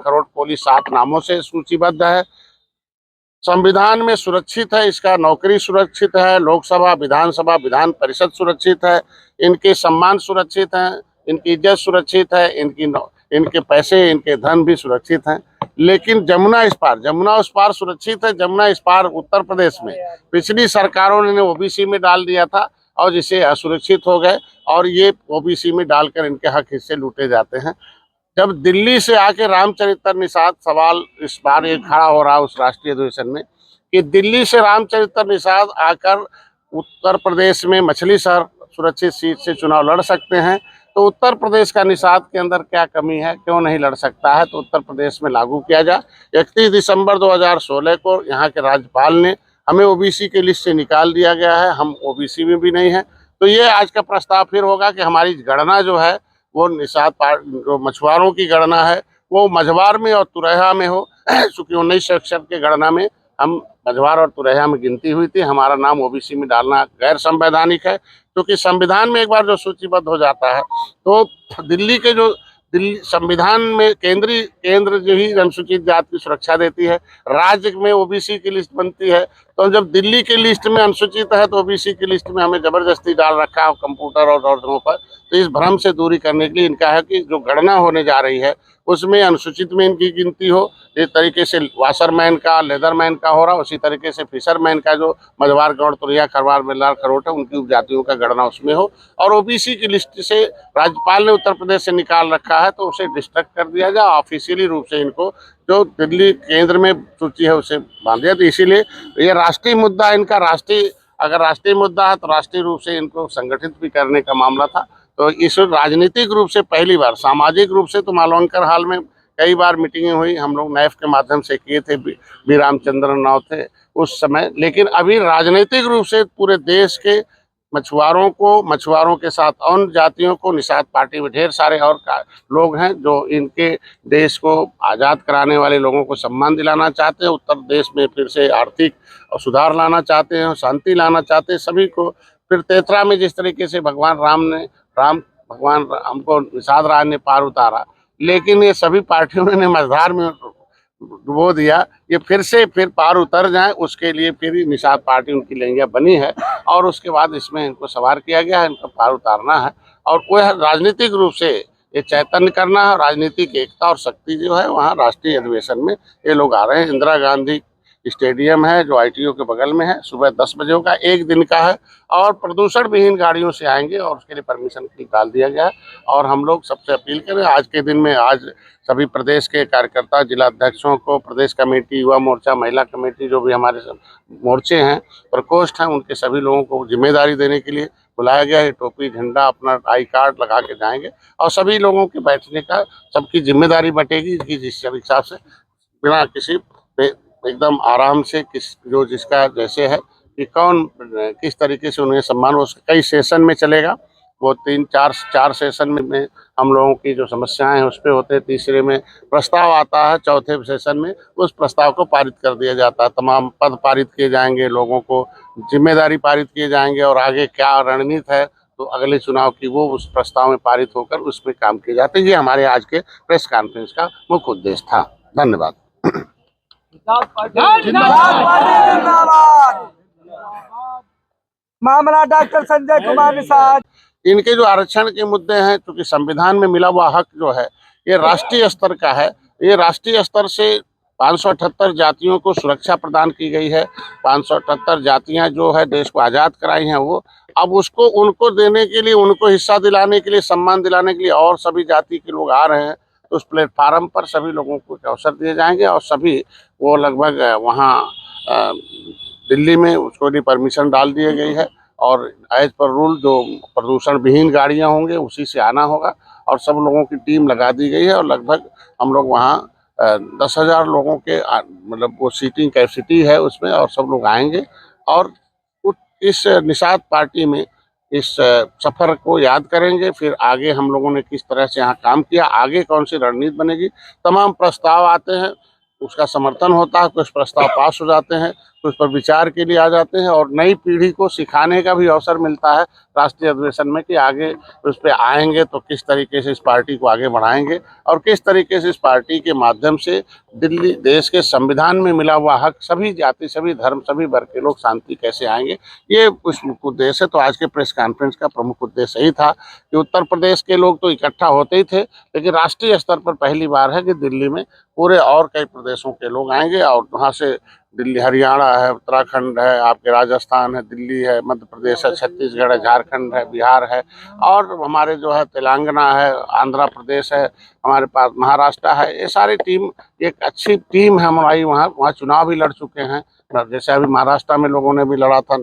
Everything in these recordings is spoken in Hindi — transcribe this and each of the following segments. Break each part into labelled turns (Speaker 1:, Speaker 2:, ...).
Speaker 1: खरोट पुलिस 7 नामों से सूचीबद्ध है। संविधान में सुरक्षित है, इसका नौकरी सुरक्षित है, लोकसभा, विधानसभा, विधान परिषद सुरक्षित है, इनके सम्मान सुरक्षित हैं, इनकी इज्जत सुरक्षित है, इनके पैसे, इनके धन भी सुरक्षित हैं। लेकिन जमुना उस पार सुरक्षित है। जमुना इस पार उत्तर प्रदेश में पिछली सरकारों ने ओबीसी में डाल दिया था और जिसे असुरक्षित हो गए और ये ओबीसी में डालकर इनके हक हिस्से लूटे जाते हैं। जब दिल्ली से आके रामचरित्र निषाद सवाल इस बार ये खड़ा हो रहा है उस राष्ट्रीय अधिवेशन में कि दिल्ली से रामचरित्र निषाद आकर उत्तर प्रदेश में मछली शहर सुरक्षित सीट से चुनाव लड़ सकते हैं, तो उत्तर प्रदेश का निषाद के अंदर क्या कमी है, क्यों नहीं लड़ सकता है, तो उत्तर प्रदेश में लागू किया जाए। 31 दिसंबर 2016 को यहाँ के राज्यपाल ने हमें ओबीसी की लिस्ट से निकाल दिया गया है, हम ओबीसी में भी नहीं है। तो ये आज का प्रस्ताव फिर होगा कि हमारी गणना जो है वो निषाद जो मछुआरों की गणना है वो मझवार में और तुरैया में हो। चूंकि 1961 के गणना में हम मझवार और तुरैया में गिनती हुई थी, हमारा नाम ओबीसी में डालना गैर संवैधानिक है, क्योंकि संविधान में एक बार जो सूचीबद्ध हो जाता है तो दिल्ली संविधान में केंद्र जो ही अनुसूचित जाति की सुरक्षा देती है, राज्य में ओबीसी की लिस्ट बनती है। तो जब दिल्ली की लिस्ट में अनुसूचित है तो ओबीसी की लिस्ट में हमें जबरदस्ती डाल रखा है कंप्यूटर और जगहों पर। तो इस भ्रम से दूरी करने के लिए इनका है कि जो गणना होने जा रही है उसमें अनुसूचित में इनकी गिनती हो। इस तरीके से वाशरमैन का, लेदरमैन का हो रहा, उसी तरीके से फिशरमैन का जो मझवार, गौड़, तुरैया, खरवार, बेलदार, खरोट है उनकी उपजातियों का गणना उसमें हो। और ओबीसी की लिस्ट से राज्यपाल ने उत्तर प्रदेश से निकाल रखा है तो उसे डिस्ट्रक्ट कर दिया जाए, ऑफिशियली रूप से इनको जो दिल्ली केंद्र में सूची है उसे बांध दिया। तो इसीलिए ये राष्ट्रीय मुद्दा, इनका अगर राष्ट्रीय मुद्दा है तो राष्ट्रीय रूप से इनको संगठित भी करने का मामला था। तो इस राजनीतिक रूप से पहली बार, सामाजिक रूप से तो मालवंकर हाल में कई बार मीटिंगें हुई, हम लोग नैफ के माध्यम से किए थे, बी रामचंद्रन राव थे उस समय। लेकिन अभी राजनीतिक रूप से पूरे देश के मछुआरों के साथ अन्य जातियों को, निषाद पार्टी में ढेर सारे और लोग हैं जो इनके देश को आज़ाद कराने वाले लोगों को सम्मान दिलाना चाहते हैं, उत्तर प्रदेश में फिर से आर्थिक सुधार लाना चाहते हैं, शांति लाना चाहते हैं सभी को। फिर तेतरा में जिस तरीके से भगवान राम को निषाद राज ने पार उतारा, लेकिन ये सभी पार्टियों ने मझधार में डुबो दिया, ये फिर पार उतर जाए उसके लिए फिर निषाद पार्टी उनकी लेंगे बनी है और उसके बाद इसमें इनको सवार किया गया है, इनको पार उतारना है और वह राजनीतिक रूप से ये चैतन्य करना है। राजनीतिक एकता और शक्ति जो है वहाँ राष्ट्रीय अधिवेशन में ये लोग आ रहे हैं। इंदिरा गांधी स्टेडियम है जो ITO के बगल में है, सुबह 10 बजे होगा, 1 दिन का है और प्रदूषण विहीन गाड़ियों से आएंगे और उसके लिए परमिशन निकाल दिया गया है। और हम लोग सबसे अपील करें आज के दिन में, आज सभी प्रदेश के कार्यकर्ता, जिला अध्यक्षों को, प्रदेश कमेटी, युवा मोर्चा, महिला कमेटी, जो भी हमारे मोर्चे हैं, प्रकोष्ठ हैं, उनके सभी लोगों को जिम्मेदारी देने के लिए बुलाया गया है। टोपी, झंडा, अपना आई कार्ड लगा के जाएंगे और सभी लोगों के बैठने का सबकी जिम्मेदारी बटेगी, जिस हिसाब से बिना किसी एकदम आराम से जिसका जैसे है कि कौन किस तरीके से उन्हें सम्मान हो। कई सेशन में चलेगा, वो 3-4 सेशन में हम लोगों की जो समस्याएं हैं उस पर होते हैं। तीसरे में प्रस्ताव आता है, चौथे सेशन में उस प्रस्ताव को पारित कर दिया जाता है। तमाम पद पारित किए जाएंगे, लोगों को जिम्मेदारी पारित किए जाएंगे और आगे क्या रणनीति है तो अगले चुनाव की वो उस प्रस्ताव में पारित होकर उस पर काम किए जाते हैं। ये हमारे आज के प्रेस कॉन्फ्रेंस का मुख्य उद्देश्य था। धन्यवाद।
Speaker 2: मामला डॉक्टर संजय कुमार निषाद।
Speaker 1: इनके जो आरक्षण के मुद्दे हैं, क्योंकि संविधान में मिला हुआ हक जो है ये राष्ट्रीय स्तर का है। ये राष्ट्रीय स्तर से 578 जातियों को सुरक्षा प्रदान की गई है। 578 जातियां जो है देश को आज़ाद कराई हैं, वो अब उनको देने के लिए, उनको हिस्सा दिलाने के लिए, सम्मान दिलाने के लिए और सभी जाति के लोग आ रहे हैं। तो उस प्लेटफार्म पर सभी लोगों को अवसर दिए जाएंगे और सभी वो लगभग वहाँ दिल्ली में उसको लिए परमिशन डाल दी गई है और एज पर रूल जो प्रदूषण विहीन गाड़ियाँ होंगे उसी से आना होगा और सब लोगों की टीम लगा दी गई है और लगभग हम लोग वहाँ 10,000 लोगों के मतलब वो सीटिंग कैपेसिटी है उसमें और सब लोग आएंगे। और इस निषाद पार्टी में इस सफ़र को याद करेंगे। फिर आगे हम लोगों ने किस तरह से यहाँ काम किया, आगे कौन सी रणनीति बनेगी, तमाम प्रस्ताव आते हैं, उसका समर्थन होता है, कुछ प्रस्ताव पास हो जाते हैं, तो उस पर विचार के लिए आ जाते हैं और नई पीढ़ी को सिखाने का भी अवसर मिलता है राष्ट्रीय अधिवेशन में कि आगे उस पर आएंगे तो किस तरीके से इस पार्टी को आगे बढ़ाएंगे और किस तरीके से इस पार्टी के माध्यम से दिल्ली देश के संविधान में मिला हुआ हक सभी जाति, सभी धर्म, सभी वर्ग के लोग शांति कैसे आएंगे, ये उस उद्देश्य है। तो आज के प्रेस कॉन्फ्रेंस का प्रमुख उद्देश्य यही था कि उत्तर प्रदेश के लोग तो इकट्ठा होते ही थे, लेकिन राष्ट्रीय स्तर पर पहली बार है कि दिल्ली में पूरे और कई प्रदेशों के लोग आएंगे और वहाँ से दिल्ली, हरियाणा है, उत्तराखंड है, आपके राजस्थान है, दिल्ली है, मध्य प्रदेश है, छत्तीसगढ़ है, झारखंड है, बिहार है और हमारे जो है तेलंगाना है, आंध्र प्रदेश है, हमारे पास महाराष्ट्र है। ये सारी टीम, एक अच्छी टीम है हमारी। वहाँ चुनाव भी लड़ चुके हैं, जैसे अभी महाराष्ट्र में लोगों ने भी लड़ा था,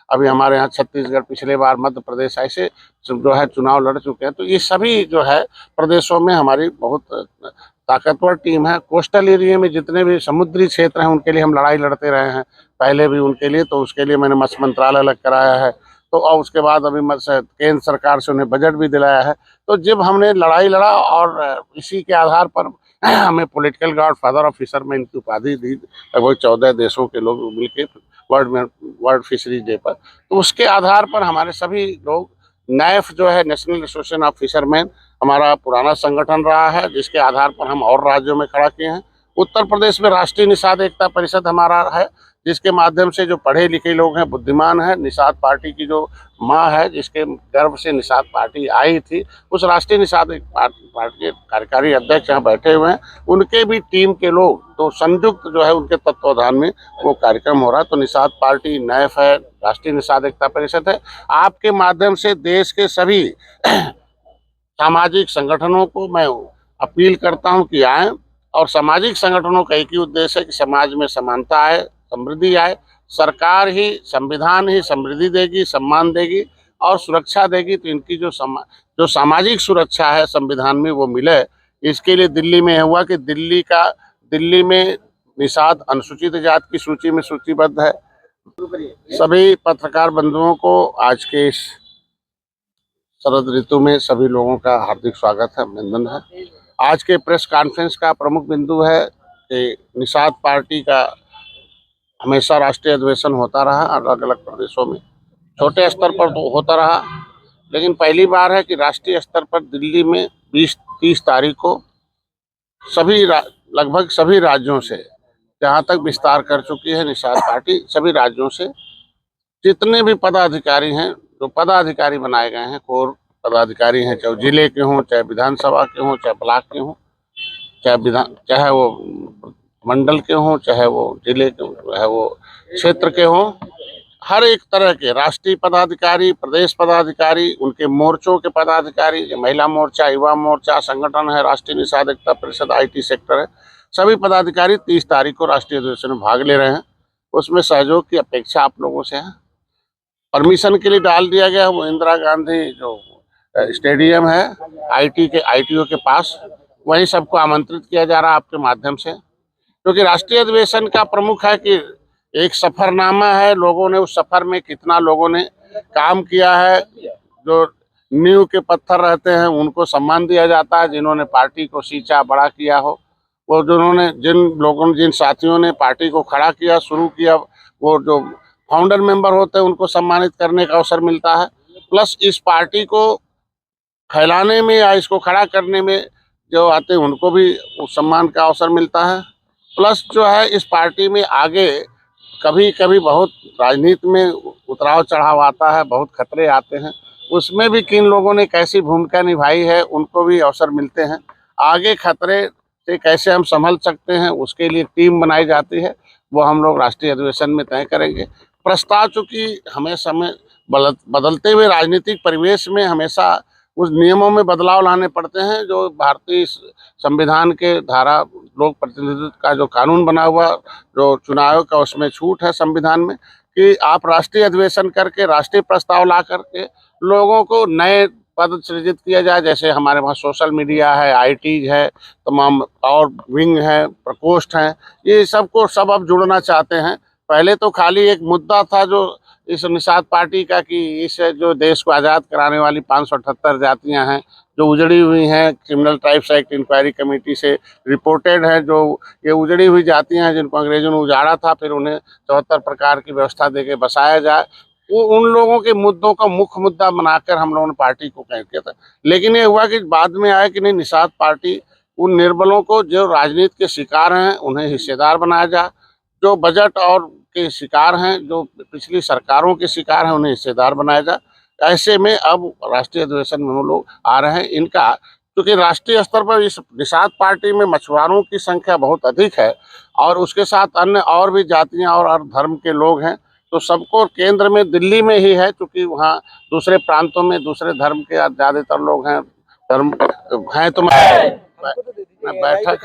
Speaker 1: अभी हमारे यहाँ छत्तीसगढ़, पिछले बार मध्य प्रदेश, ऐसे जो है चुनाव लड़ चुके हैं। तो ये सभी जो है प्रदेशों में हमारी बहुत ताकतवर टीम है। कोस्टल एरिया में जितने भी समुद्री क्षेत्र हैं उनके लिए हम लड़ाई लड़ते रहे हैं पहले भी उनके लिए, तो उसके लिए मैंने मत्स्य मंत्रालय अलग कराया है। तो और उसके बाद अभी केंद्र सरकार से उन्हें बजट भी दिलाया है। तो जब हमने लड़ाई लड़ा और इसी के आधार पर हमें political God father of fisherman की उपाधि दी, लगभग 14 देशों के लोग मिलके वर्ल्ड फिशरीज डे पर। तो उसके आधार पर हमारे सभी लोग, नैफ जो है नेशनल एसोसिएशन ऑफ फिशरमैन हमारा पुराना संगठन रहा है, जिसके आधार पर हम और राज्यों में खड़ा किए हैं। उत्तर प्रदेश में राष्ट्रीय निषाद एकता परिषद हमारा है, जिसके माध्यम से जो पढ़े लिखे लोग हैं, बुद्धिमान हैं, निषाद पार्टी की जो माँ है, जिसके गर्भ से निषाद पार्टी आई थी, उस राष्ट्रीय निषाद पार्टी के कार्यकारी अध्यक्ष यहाँ बैठे हुए हैं, उनके भी टीम के लोग, तो संयुक्त जो है उनके तत्वाधान में वो कार्यक्रम हो रहा है। तो निषाद पार्टी, नैफ है, राष्ट्रीय निषाद एकता परिषद है। आपके माध्यम से देश के सभी सामाजिक संगठनों को मैं अपील करता हूं कि आए, और सामाजिक संगठनों का एक ही उद्देश्य है कि समाज में समानता आए, समृद्धि आए। सरकार ही, संविधान ही समृद्धि देगी, सम्मान देगी और सुरक्षा देगी। तो इनकी जो सामाजिक सुरक्षा है संविधान में वो मिले, इसके लिए दिल्ली में हुआ कि दिल्ली में निषाद अनुसूचित जाति की सूची में सूचीबद्ध है। सभी पत्रकार बंधुओं को आज के इस शरद ऋतु में सभी लोगों का हार्दिक स्वागत है, अभिनंदन है। आज के प्रेस कॉन्फ्रेंस का प्रमुख बिंदु है कि निषाद पार्टी का हमेशा राष्ट्रीय अधिवेशन होता रहा अलग अलग प्रदेशों में, छोटे स्तर पर तो होता रहा, लेकिन पहली बार है कि राष्ट्रीय स्तर पर दिल्ली में 20-30 तारीख को लगभग सभी राज्यों से, जहाँ तक विस्तार कर चुकी है निषाद पार्टी, सभी राज्यों से जितने भी पदाधिकारी हैं, जो पदाधिकारी बनाए गए हैं, कोर पदाधिकारी हैं, चाहे जिले के हों, चाहे विधानसभा के हों, चाहे ब्लॉक के हों, चाहे वो मंडल के हों, चाहे वो जिले के हों, चाहे वो क्षेत्र के हों, हर एक तरह के राष्ट्रीय पदाधिकारी, प्रदेश पदाधिकारी, उनके मोर्चों के पदाधिकारी, महिला मोर्चा, युवा मोर्चा संगठन है, राष्ट्रीय निषाद एकता परिषद, IT सेक्टर है, सभी पदाधिकारी 30 तारीख को राष्ट्रीय अधिवेशन में भाग ले रहे हैं। उसमें सहयोग की अपेक्षा आप लोगों से है। परमिशन के लिए डाल दिया गया वो इंदिरा गांधी जो स्टेडियम है ITO के पास, वहीं सबको आमंत्रित किया जा रहा है आपके माध्यम से, क्योंकि राष्ट्रीय अधिवेशन का प्रमुख है कि एक सफरनामा है, लोगों ने उस सफर में कितना लोगों ने काम किया है, जो नींव के पत्थर रहते हैं उनको सम्मान दिया जाता है, जिन्होंने पार्टी को सींचा, बड़ा किया हो, वो जिन साथियों ने पार्टी को खड़ा किया, शुरू किया, वो जो फाउंडर मेंबर होते हैं उनको सम्मानित करने का अवसर मिलता है। प्लस इस पार्टी को फैलाने में या इसको खड़ा करने में जो आते हैं उनको भी उस सम्मान का अवसर मिलता है। प्लस जो है इस पार्टी में आगे कभी कभी बहुत राजनीति में उतराव चढ़ाव आता है, बहुत खतरे आते हैं, उसमें भी किन लोगों ने कैसी भूमिका निभाई है उनको भी अवसर मिलते हैं। आगे खतरे से कैसे हम संभल सकते हैं उसके लिए टीम बनाई जाती है, वो हम लोग राष्ट्रीय अधिवेशन में तय करेंगे। प्रस्ताव चूँकि हमेशा में बदलते हुए राजनीतिक परिवेश में हमेशा उस नियमों में बदलाव लाने पड़ते हैं, जो भारतीय संविधान के धारा लोक प्रतिनिधित्व का जो कानून बना हुआ, जो चुनाव का, उसमें छूट है संविधान में कि आप राष्ट्रीय अधिवेशन करके राष्ट्रीय प्रस्ताव ला करके लोगों को नए पद सृजित किया जाए। जैसे हमारे वहाँ सोशल मीडिया है, ITज है, तमाम और विंग है, प्रकोष्ठ हैं, ये सबको सब अब जुड़ना चाहते हैं। पहले तो खाली एक मुद्दा था जो इस निषाद पार्टी का कि इस जो देश को आज़ाद कराने वाली 578 जातियां हैं, जो उजड़ी हुई हैं, criminal tribes act inquiry committee से रिपोर्टेड है, जो ये उजड़ी हुई जातियां हैं जिनको अंग्रेजों ने उजाड़ा था, फिर उन्हें 74 प्रकार की व्यवस्था देके बसाया जाए, वो उन लोगों के मुद्दों का मुख्य मुद्दा बनाकर हम लोगों ने पार्टी को कह किया था। लेकिन ये हुआ कि बाद में आया कि नहीं, निषाद पार्टी उन निर्बलों को जो राजनीति के शिकार हैं उन्हें हिस्सेदार बनाया जाए, जो बजट और के शिकार हैं, जो पिछली सरकारों के शिकार हैं, उन्हें हिस्सेदार बनाया जाए। ऐसे में अब राष्ट्रीय अधिवेशन में हम लोग आ रहे हैं। इनका क्योंकि राष्ट्रीय स्तर पर इस निषाद पार्टी में मछुआरों की संख्या बहुत अधिक है और उसके साथ अन्य और भी जातियां और धर्म के लोग हैं, तो सबको केंद्र में दिल्ली में ही है, क्योंकि वहाँ दूसरे प्रांतों में दूसरे धर्म के ज़्यादातर लोग हैं, धर्म हैं। तो मैं बैठक है